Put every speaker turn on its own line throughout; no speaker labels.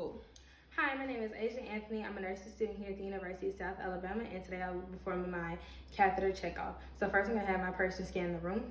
Cool. Hi, my name is Asia Anthony. I'm a nursing student here at the University of South Alabama, and today I will be performing my catheter checkoff. So first I'm going to have my person scan the room.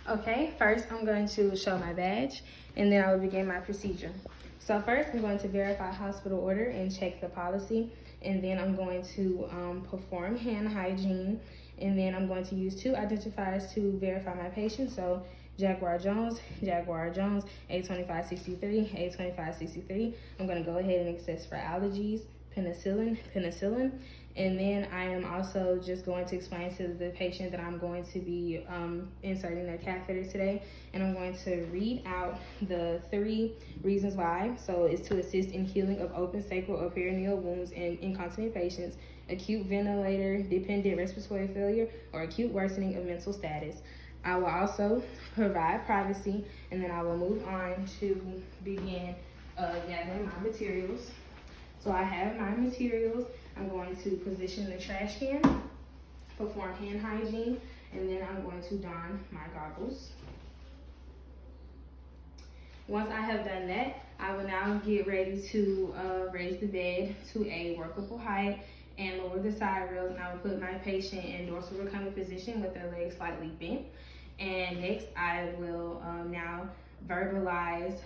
Okay, first I'm going to show my badge, and then I will begin my procedure. So first I'm going to verify hospital order and check the policy, and then I'm going to perform hand hygiene, and then I'm going to use two identifiers to verify my patient. So Jaguar Jones, A2563, A2563. I'm going to go ahead and access for allergies, penicillin, and then I am also just going to explain to the patient that I'm going to be inserting their catheter today, and I'm going to read out the 3 reasons why. So it's to assist in healing of open sacral or perineal wounds in incontinent patients, acute ventilator dependent respiratory failure, or acute worsening of mental status. I will also provide privacy, and then I will move on to begin gathering my materials. So I have my materials. I'm going to position the trash can, perform hand hygiene, and then I'm going to don my goggles. Once I have done that, I will now get ready to raise the bed to a workable height and lower the side rails, and I will put my patient in dorsal recumbent position with their legs slightly bent. And next, I will now verbalize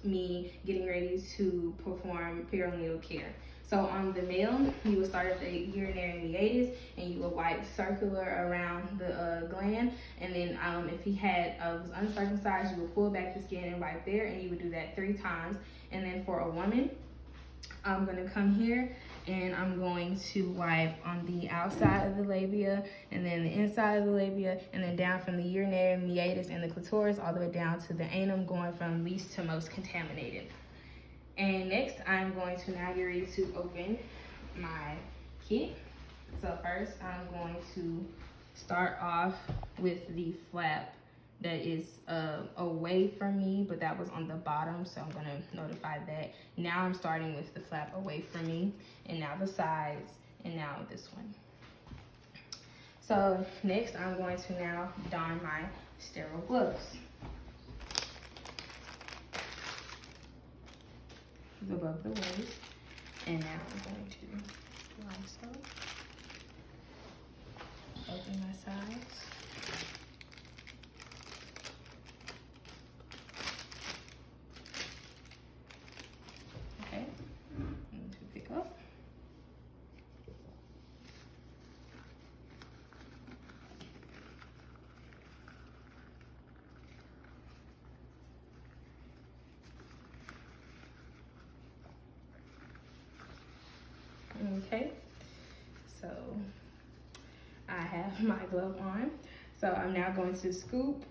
me getting ready to perform perinatal care. So on the male, you will start at the urinary meatus, and you will wipe circular around the gland, and then if he was uncircumcised, you will pull back the skin and wipe there, and you would do that 3 times. And then for a woman, I'm going to come here and I'm going to wipe on the outside of the labia, and then the inside of the labia, and then down from the urinary meatus and the clitoris all the way down to the anum, going from least to most contaminated. And next, I'm going to now get ready to open my kit. So first, I'm going to start off with the flap that is away from me, but that was on the bottom, so I'm gonna notify that. Now I'm starting with the flap away from me, and now the sides, and now this one. So next, I'm going to now don my sterile gloves. Above the waist, and now I'm going to like so. Open my sides. Okay, and to pick up. Okay, so I have my glove on. So I'm now going to scoop,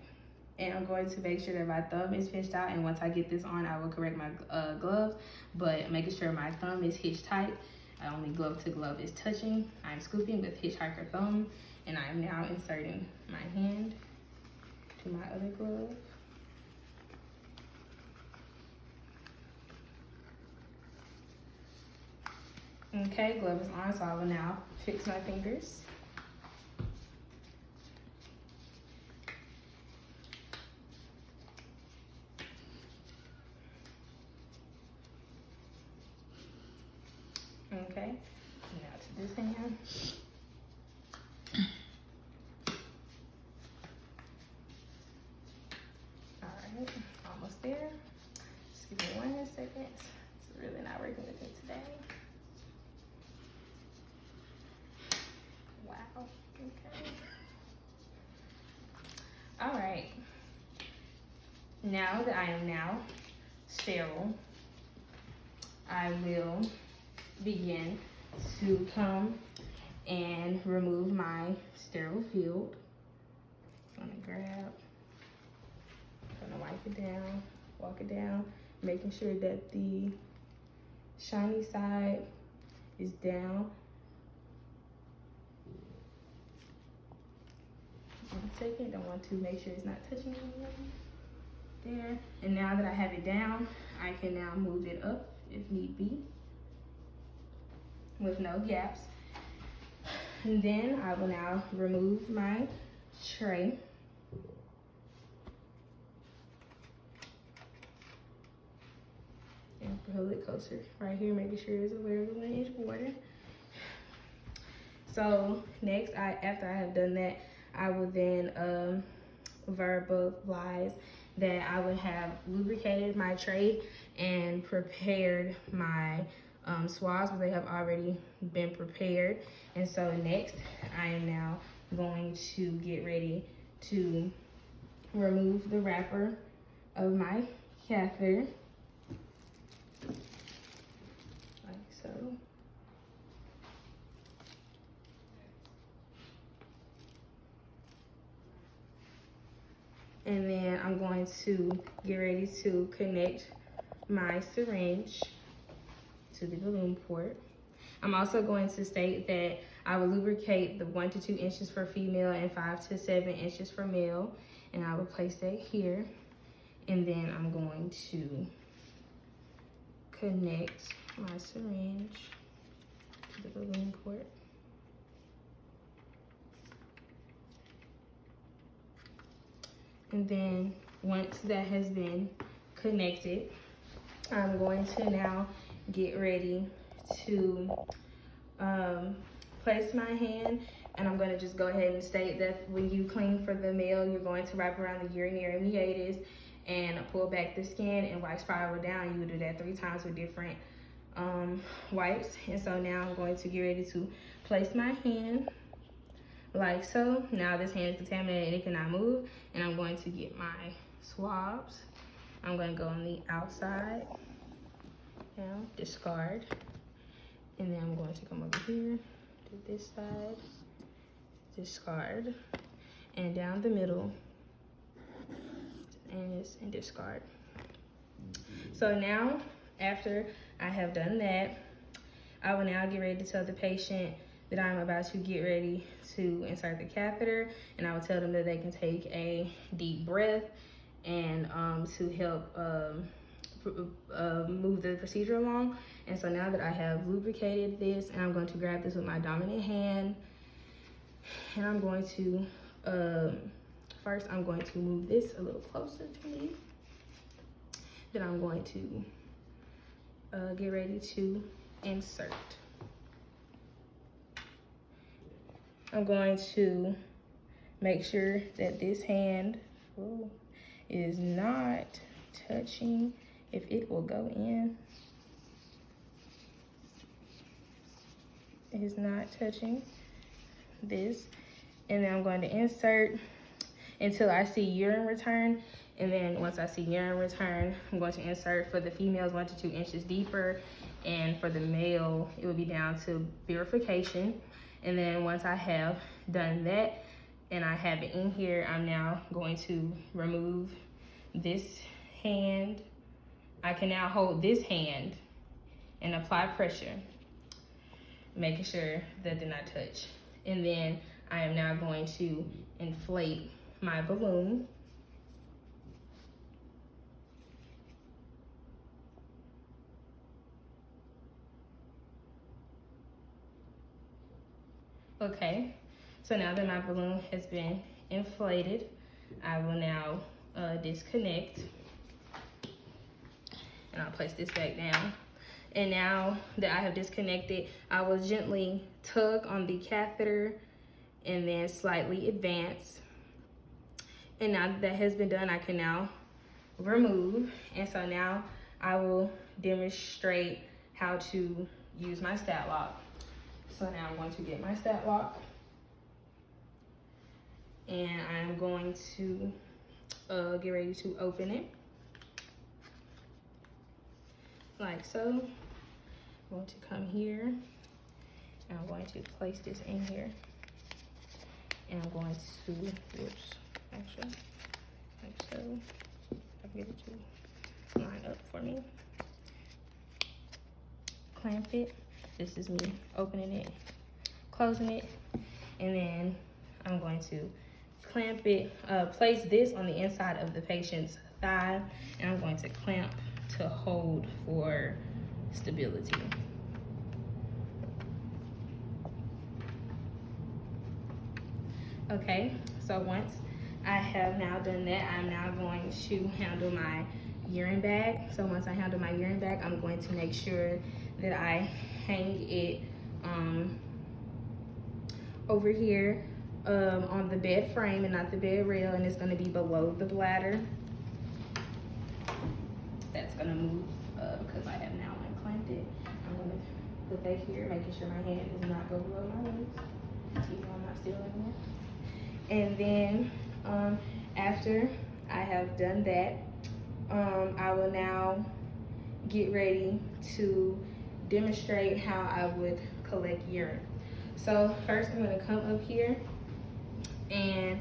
and I'm going to make sure that my thumb is pinched out, and once I get this on, I will correct my gloves, but making sure my thumb is hitched tight. Only glove to glove is touching. I'm scooping with hitchhiker thumb, and I am now inserting my hand to my other glove. Okay, glove is on, so I will now fix my fingers. Okay, now to this hand. All right, almost there. Just give me 1 second. It's really not working with me today. Wow, okay. All right, now that I am now sterile, I will begin to come and remove my sterile field. I'm gonna wipe it down, walk it down, making sure that the shiny side is down. 1 second, I want to make sure it's not touching anything. There, and now that I have it down, I can now move it up if need be, with no gaps. And then I will now remove my tray. hold it closer right here, making sure it's aware of the 1 inch water. So next, after I have done that, I will then verbalize that I would have lubricated my tray and prepared my swabs, but they have already been prepared. And so next, I am now going to get ready to remove the wrapper of my catheter, like so. And then I'm going to get ready to connect my syringe to the balloon port. I'm also going to state that I will lubricate the 1 to 2 inches for female and 5 to 7 inches for male. And I will place that here. And then I'm going to connect my syringe to the balloon port. And then once that has been connected, I'm going to now get ready to place my hand, and I'm going to just go ahead and state that when you clean for the male, you're going to wrap around the urinary meatus and pull back the skin and wipe spiral down. You would do that 3 times with different wipes. And so now I'm going to get ready to place my hand like so. Now this hand is contaminated and it cannot move, and I'm going to get my swabs. I'm going to go on the outside, now discard, and then I'm going to come over here to this side, discard, and down the middle, and discard. So now, after I have done that, I will now get ready to tell the patient that I'm about to get ready to insert the catheter, and I will tell them that they can take a deep breath and to help move the procedure along. And so now that I have lubricated this, and I'm going to grab this with my dominant hand, and I'm going to, first I'm going to move this a little closer to me. Then I'm going to get ready to insert. I'm going to make sure that this hand is not touching, if it will go in. It is not touching this. And then I'm going to insert until I see urine return. And then once I see urine return, I'm going to insert for the females 1 to 2 inches deeper. And for the male, it will be down to purification. And then once I have done that and I have it in here, I'm now going to remove this hand. I can now hold this hand and apply pressure, making sure that they're not touched. And then I am now going to inflate my balloon. Okay, so now that my balloon has been inflated, I will now disconnect, and I'll place this back down. And now that I have disconnected, I will gently tug on the catheter and then slightly advance. And now that has been done, I can now remove. And so now I will demonstrate how to use my stat lock. So now I'm going to get my stat lock, and I'm going to get ready to open it, like so. I'm going to come here, and I'm going to place this in here, and I'm going to, actually, like so. I'll get it to line up for me. Clamp it. This is me opening it, closing it, and then I'm going to clamp it, place this on the inside of the patient's thigh, and I'm going to clamp to hold for stability. Okay, so once I have now done that, I'm now going to handle my urine bag. So once I handle my urine bag, I'm going to make sure that I hang it over here on the bed frame and not the bed rail, and it's going to be below the bladder. That's going to move because I have now unclamped it. I'm going to put that here, making sure my hand does not go below my legs, even though I'm not still anymore. And then after I have done that, I will now get ready to demonstrate how I would collect urine. So first I'm going to come up here and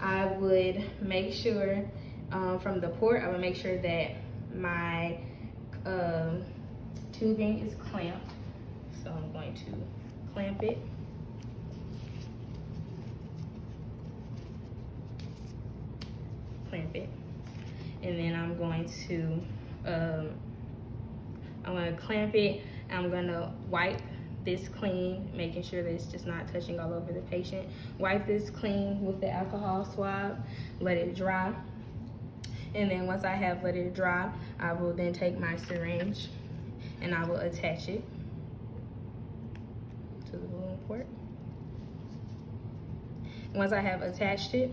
I would make sure from the port, I would make sure that my tubing is clamped. So I'm going to clamp it. Clamp it. And then I'm going to clamp it. I'm gonna wipe this clean, making sure that it's just not touching all over the patient. Wipe this clean with the alcohol swab, let it dry. And then once I have let it dry, I will then take my syringe and I will attach it to the balloon port. Once I have attached it,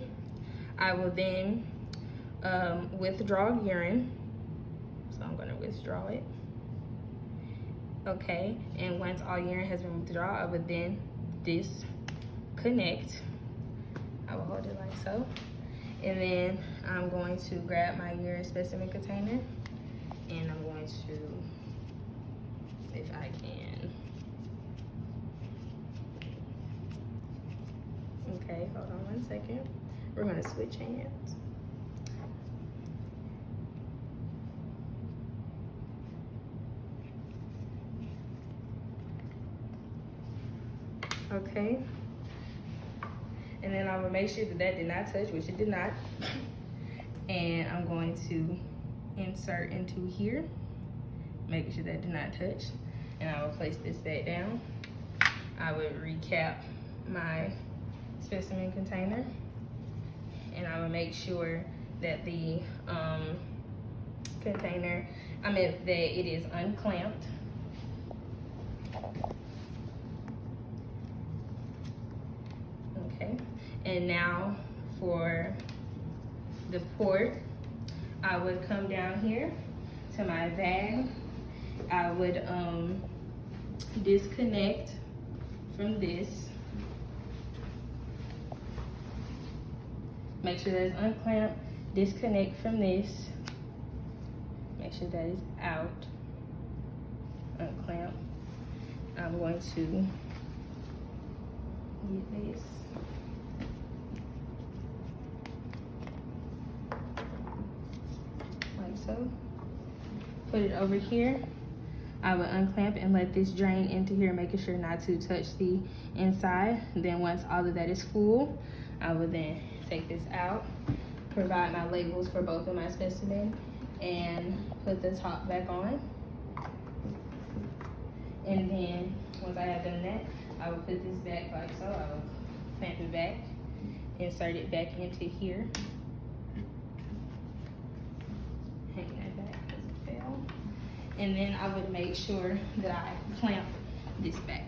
I will then withdraw urine. So I'm gonna withdraw it. Okay, and once all urine has been withdrawn, I would then disconnect. I will hold it like so. And then I'm going to grab my urine specimen container and I'm going to, if I can. Okay, hold on 1 second. We're gonna switch hands. Okay, and then I will make sure that that did not touch, which it did not. And I'm going to insert into here, making sure that did not touch. And I will place this back down. I would recap my specimen container, and I will make sure that the container, that it is unclamped. Okay, and now for the port, I would come down here to my bag. I would disconnect from this. Make sure that it's unclamped. Disconnect from this. Make sure that is out. Unclamp. I'm going to get this. Like so. Put it over here. I would unclamp and let this drain into here, making sure not to touch the inside. Then once all of that is full, I would then take this out, provide my labels for both of my specimens, and put the top back on. And then once I have done that, I will put this back like so. I will clamp it back, insert it back into here. Hang that back because it fell. And then I would make sure that I clamp this back.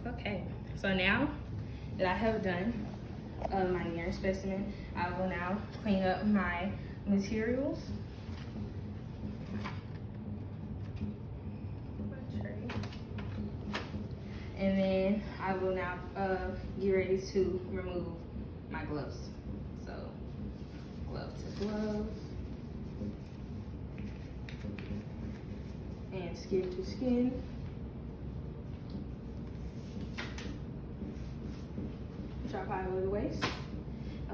Okay, so now that I have done my urine specimen, I will now clean up my materials. And then I will now get ready to remove my gloves. So, glove to glove. And skin to skin. Drop out over the waist.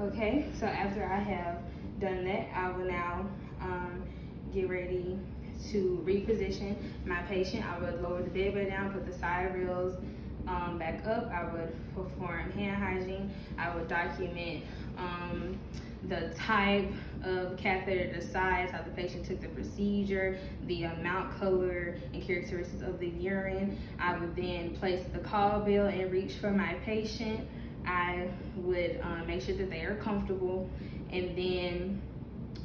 Okay, so after I have done that, I will now get ready to reposition my patient. I would lower the bed down, put the side rails back up. I would perform hand hygiene. I would document the type of catheter, the size, how the patient took the procedure, the amount, color, and characteristics of the urine. I would then place the call bell and reach for my patient. I would make sure that they are comfortable, and then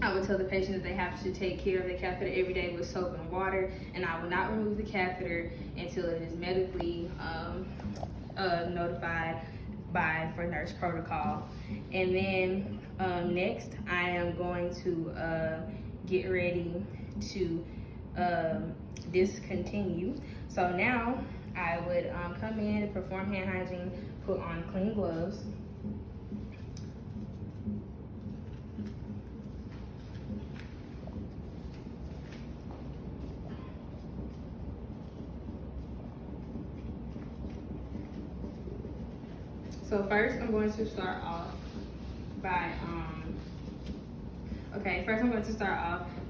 I would tell the patient that they have to take care of the catheter every day with soap and water, and I will not remove the catheter until it is medically notified for nurse protocol. And then next, I am going to get ready to discontinue. So now I would come in and perform hand hygiene, put on clean gloves. So first I'm going to start off by,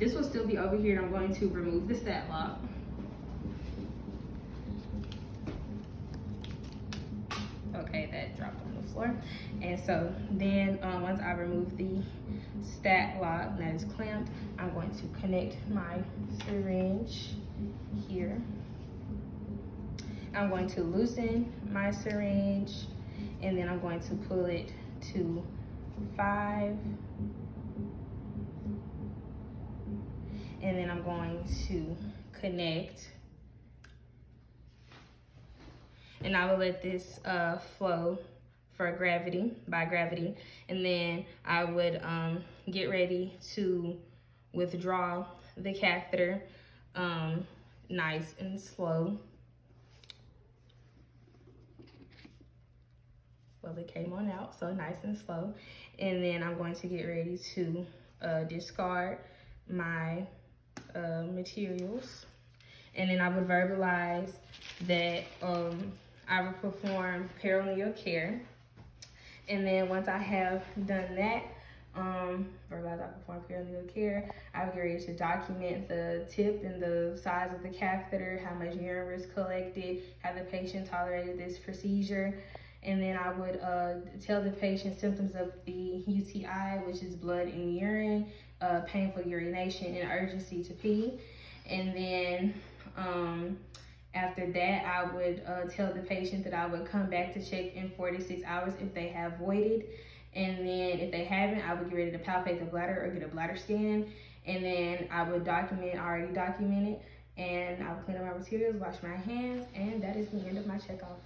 this will still be over here, and I'm going to remove the stat lock. Okay, that dropped on the floor. And so then once I remove the stat lock that is clamped, I'm going to connect my syringe here. I'm going to loosen my syringe, and then I'm going to pull it to 5. And then I'm going to connect. And I will let this flow by gravity. And then I would get ready to withdraw the catheter nice and slow. Well, it came on out, so nice and slow. And then I'm going to get ready to discard my materials. And then I would verbalize that I would perform perineal care. And then once I have done that, verbalize I perform perineal care, I would get ready to document the tip and the size of the catheter, how much urine was collected, how the patient tolerated this procedure. And then I would tell the patient symptoms of the UTI, which is blood in urine, painful urination, and urgency to pee. And then after that, I would tell the patient that I would come back to check in 46 hours if they have voided. And then if they haven't, I would get ready to palpate the bladder or get a bladder scan. And then I would already document it, and I would clean up my materials, wash my hands, and that is the end of my checkoff.